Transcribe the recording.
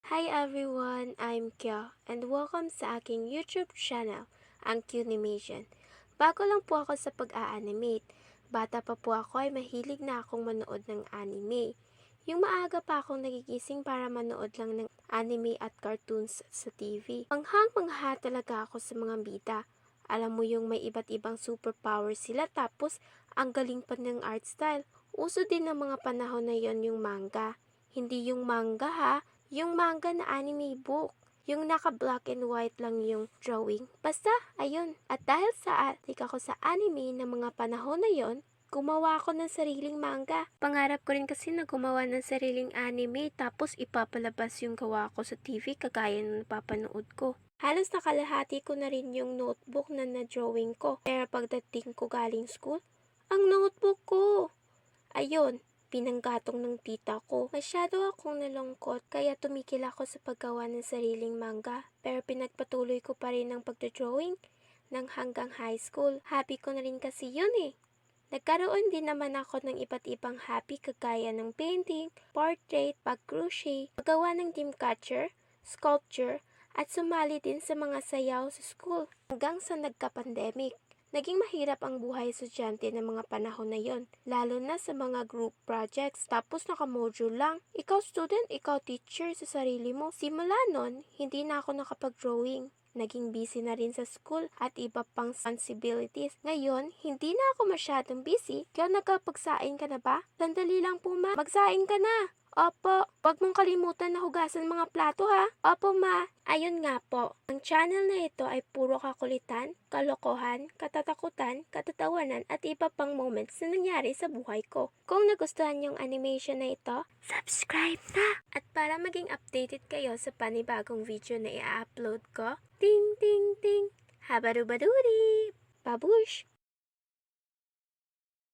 Hi everyone, I'm Kyo and welcome sa aking YouTube channel, ang Qnimation. Bago lang po ako sa pag-a-animate. Bata pa po ako ay mahilig na akong manood ng anime. Yung maaga pa akong nagigising para manood lang ng anime at cartoons sa TV. Manghang-mangha talaga ako sa mga bida. Alam mo yung may iba't ibang superpower sila tapos ang galing pa ng art style. Uso din ng mga panahon na yon yung manga. Hindi yung manga ha, yung manga na anime book. Yung naka-black and white lang yung drawing. Basta, ayun. At dahil sa adik ako sa anime ng mga panahon na yon, gumawa ako ng sariling manga. Pangarap ko rin kasi na gumawa ng sariling anime tapos ipapalabas yung gawa ko sa TV kagaya ng napapanood ko. Halos nakalahati ko na rin yung notebook na na-drawing ko. Pero pagdating ko galing school, ang notebook ko! Ayun, pinanggatong ng tita ko. Masyado akong nalungkot kaya tumigil ako sa paggawa ng sariling manga. Pero pinagpatuloy ko pa rin ang pagdodrawing ng hanggang high school. Hobby ko na rin kasi yun eh. Nagkaroon din naman ako ng iba't ibang hobby kagaya ng painting, portrait, pag-crochet, paggawa ng dream catcher, sculpture, at sumali din sa mga sayaw sa school hanggang sa nagka-pandemic. Naging mahirap ang buhay estudyante ng mga panahon na yon, lalo na sa mga group projects, tapos naka-module lang. Ikaw student, ikaw teacher sa sarili mo. Simula nun, hindi na ako nakapag-drawing. Naging busy na rin sa school at iba pang responsibilities. Ngayon, hindi na ako masyadong busy. Kaya nagkapagsain ka na ba? Sandali lang po ma, magsain ka na. Opo, wag mong kalimutan na hugasan mga plato ha. Opo ma. Ayun nga po, ang channel na ito ay puro kakulitan, kalokohan, katatakutan, katatawanan at iba pang moments na nangyari sa buhay ko. Kung nagustuhan yung animation na ito, subscribe na! At para maging updated kayo sa panibagong video na i-upload ko, ting ting ting, habarubaduri, babush!